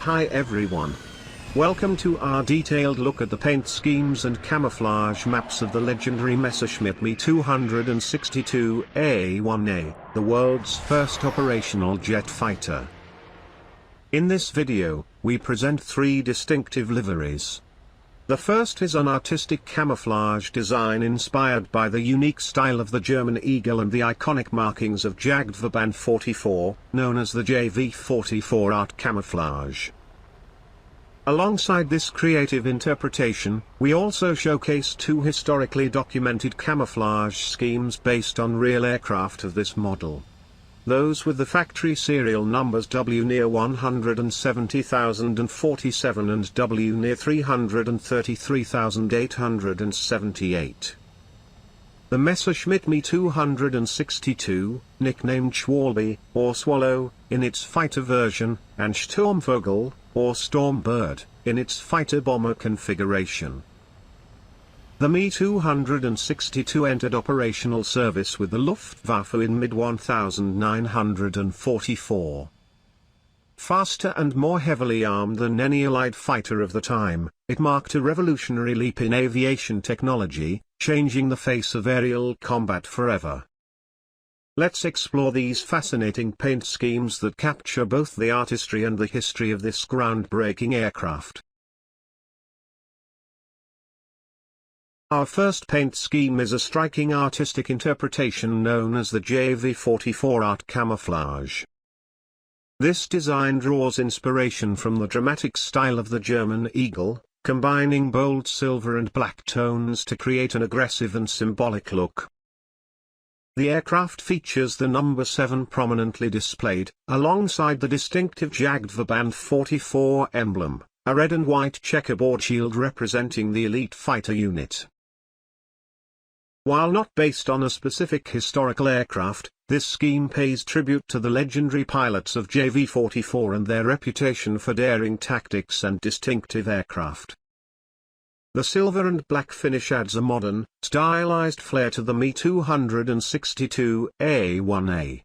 Hi everyone. Welcome to our detailed look at the paint schemes and camouflage maps of the legendary Messerschmitt Me 262 A1a, the world's first operational jet fighter. In this video, we present three distinctive liveries. The first is an artistic camouflage design inspired by the unique style of the German eagle and the iconic markings of JV44, known as the JV44 Art Camouflage. Alongside this creative interpretation, we also showcase two historically documented camouflage schemes based on real aircraft of this model. Those with the factory serial numbers W.Nr 170,047 and W.Nr 333,878. The Messerschmitt Me 262, nicknamed Schwalbe, or Swallow, in its fighter version, and Sturmvogel, or Stormbird, in its fighter bomber configuration. The Me 262 entered operational service with the Luftwaffe in mid-1944. Faster and more heavily armed than any Allied fighter of the time, it marked a revolutionary leap in aviation technology, changing the face of aerial combat forever. Let's explore these fascinating paint schemes that capture both the artistry and the history of this groundbreaking aircraft. Our first paint scheme is a striking artistic interpretation known as the JV44 Art Camouflage. This design draws inspiration from the dramatic style of the German eagle, combining bold silver and black tones to create an aggressive and symbolic look. The aircraft features the number 7 prominently displayed, alongside the distinctive JV44 emblem, a red and white checkerboard shield representing the elite fighter unit. While not based on a specific historical aircraft, this scheme pays tribute to the legendary pilots of JV44 and their reputation for daring tactics and distinctive aircraft. The silver and black finish adds a modern, stylized flair to the Me 262 A1a.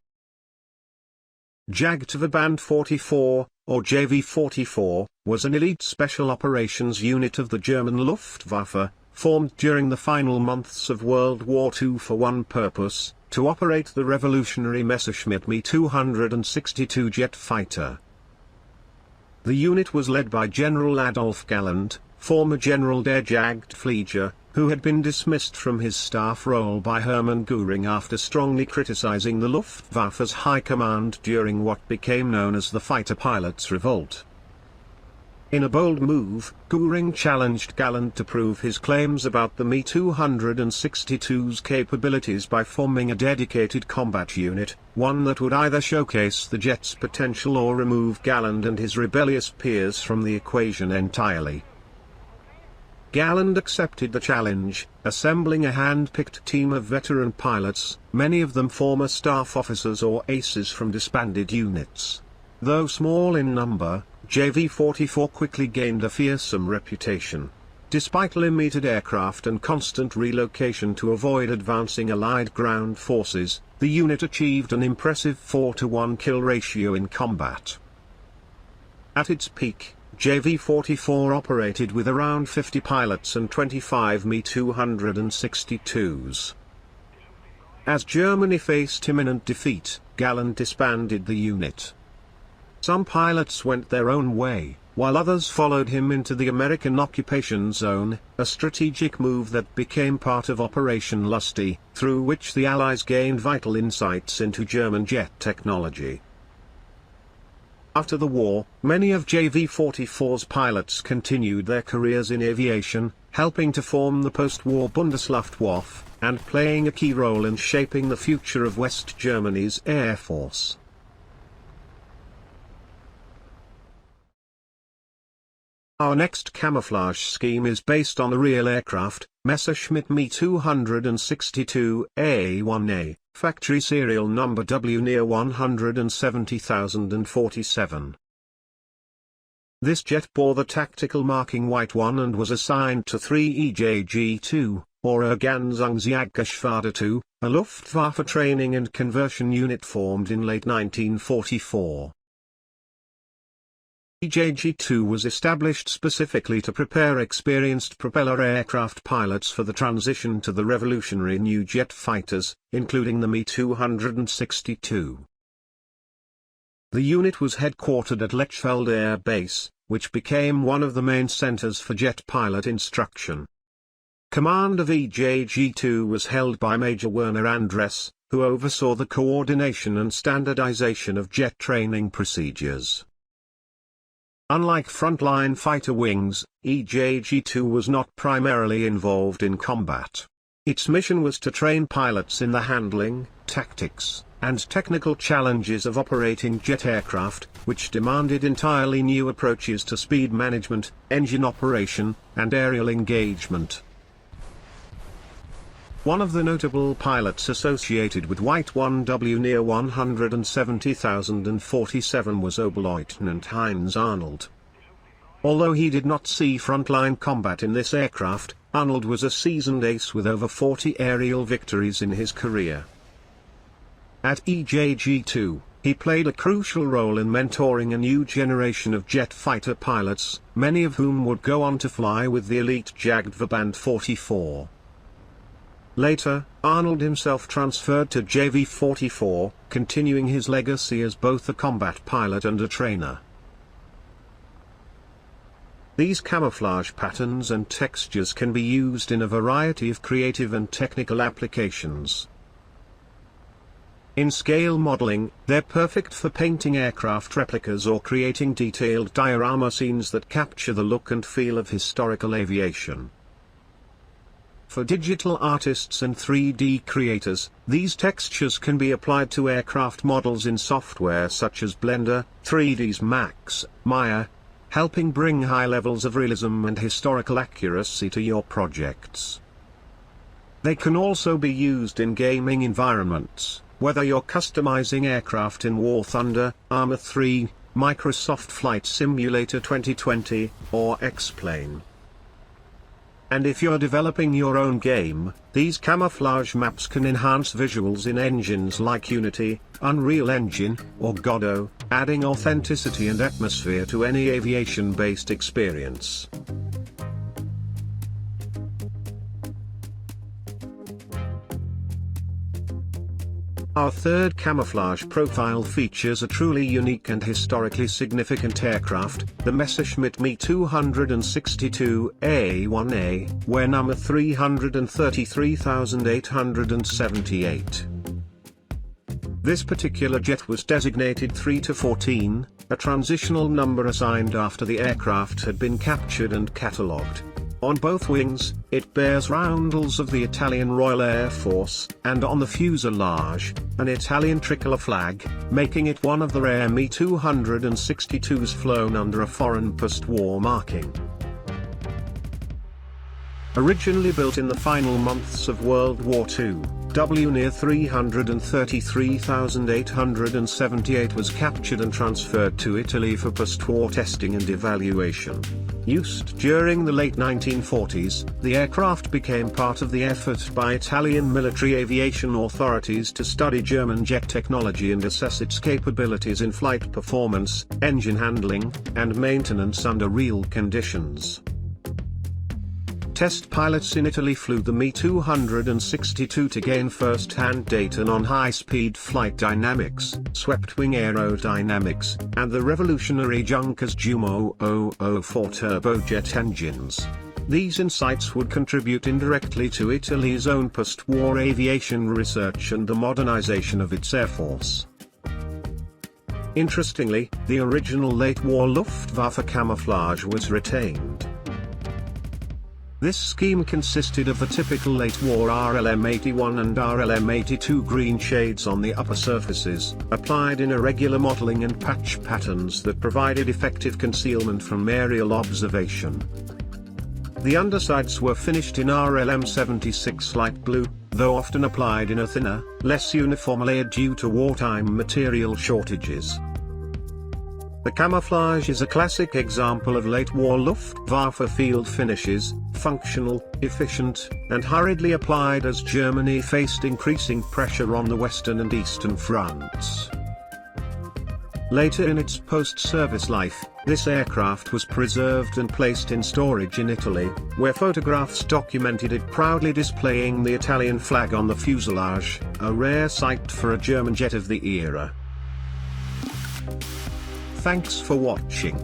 JV44, or JV44, was an elite special operations unit of the German Luftwaffe, formed during the final months of World War II for one purpose, to operate the revolutionary Messerschmitt Me 262 jet fighter. The unit was led by General Adolf Galland, former General der Jagdflieger, who had been dismissed from his staff role by Hermann Göring after strongly criticizing the Luftwaffe's high command during what became known as the Fighter Pilots' Revolt. In a bold move, Göring challenged Galland to prove his claims about the Me 262's capabilities by forming a dedicated combat unit, one that would either showcase the jet's potential or remove Galland and his rebellious peers from the equation entirely. Galland accepted the challenge, assembling a hand-picked team of veteran pilots, many of them former staff officers or aces from disbanded units. Though small in number, JV44 quickly gained a fearsome reputation. Despite limited aircraft and constant relocation to avoid advancing Allied ground forces, the unit achieved an impressive 4-to-1 kill ratio in combat. At its peak, JV44 operated with around 50 pilots and 25 Me 262s. As Germany faced imminent defeat, Galland disbanded the unit. Some pilots went their own way, while others followed him into the American occupation zone, a strategic move that became part of Operation Lusty, through which the Allies gained vital insights into German jet technology. After the war, many of JV44's pilots continued their careers in aviation, helping to form the post-war Bundesluftwaffe, and playing a key role in shaping the future of West Germany's Air Force. Our next camouflage scheme is based on a real aircraft, Messerschmitt Me 262 A1a, factory serial number W.Nr 170,047. This jet bore the tactical marking White 1 and was assigned to 3 EJG-2, or Ergänzungsjagdgeschwader 2, a Luftwaffe training and conversion unit formed in late 1944. EJG-2 was established specifically to prepare experienced propeller aircraft pilots for the transition to the revolutionary new jet fighters, including the Me-262. The unit was headquartered at Lechfeld Air Base, which became one of the main centers for jet pilot instruction. Command of EJG-2 was held by Major Werner Andres, who oversaw the coordination and standardization of jet training procedures. Unlike frontline fighter wings, EJG-2 was not primarily involved in combat. Its mission was to train pilots in the handling, tactics, and technical challenges of operating jet aircraft, which demanded entirely new approaches to speed management, engine operation, and aerial engagement. One of the notable pilots associated with White-1 W.Nr 170,047 was Oberleutnant Heinz Arnold. Although he did not see frontline combat in this aircraft, Arnold was a seasoned ace with over 40 aerial victories in his career. At EJG-2, he played a crucial role in mentoring a new generation of jet fighter pilots, many of whom would go on to fly with the elite JV 44. Later, Arnold himself transferred to JV44, continuing his legacy as both a combat pilot and a trainer. These camouflage patterns and textures can be used in a variety of creative and technical applications. In scale modeling, they're perfect for painting aircraft replicas or creating detailed diorama scenes that capture the look and feel of historical aviation. For digital artists and 3D creators, these textures can be applied to aircraft models in software such as Blender, 3ds Max, Maya, helping bring high levels of realism and historical accuracy to your projects. They can also be used in gaming environments, whether you're customizing aircraft in War Thunder, Arma 3, Microsoft Flight Simulator 2020, or X-Plane. And if you're developing your own game, these camouflage maps can enhance visuals in engines like Unity, Unreal Engine, or Godot, adding authenticity and atmosphere to any aviation-based experience. Our third camouflage profile features a truly unique and historically significant aircraft, the Messerschmitt Me 262 A1a, where number 333,878. This particular jet was designated 3-14, a transitional number assigned after the aircraft had been captured and catalogued. On both wings, it bears roundels of the Italian Royal Air Force, and on the fuselage, an Italian tricolour flag, making it one of the rare Me-262s flown under a foreign post-war marking. Originally built in the final months of World War II, W.Nr 333,878 was captured and transferred to Italy for post-war testing and evaluation. Used during the late 1940s, the aircraft became part of the effort by Italian military aviation authorities to study German jet technology and assess its capabilities in flight performance, engine handling, and maintenance under real conditions. Test pilots in Italy flew the Me-262 to gain first-hand data on high-speed flight dynamics, swept-wing aerodynamics, and the revolutionary Junkers Jumo 004 turbojet engines. These insights would contribute indirectly to Italy's own post-war aviation research and the modernization of its air force. Interestingly, the original late-war Luftwaffe camouflage was retained. This scheme consisted of the typical late-war RLM-81 and RLM-82 green shades on the upper surfaces, applied in irregular modeling and patch patterns that provided effective concealment from aerial observation. The undersides were finished in RLM-76 light blue, though often applied in a thinner, less uniform layer due to wartime material shortages. The camouflage is a classic example of late-war Luftwaffe field finishes, functional, efficient, and hurriedly applied as Germany faced increasing pressure on the western and eastern fronts. Later in its post-service life, this aircraft was preserved and placed in storage in Italy, where photographs documented it proudly displaying the Italian flag on the fuselage, a rare sight for a German jet of the era. Thanks for watching.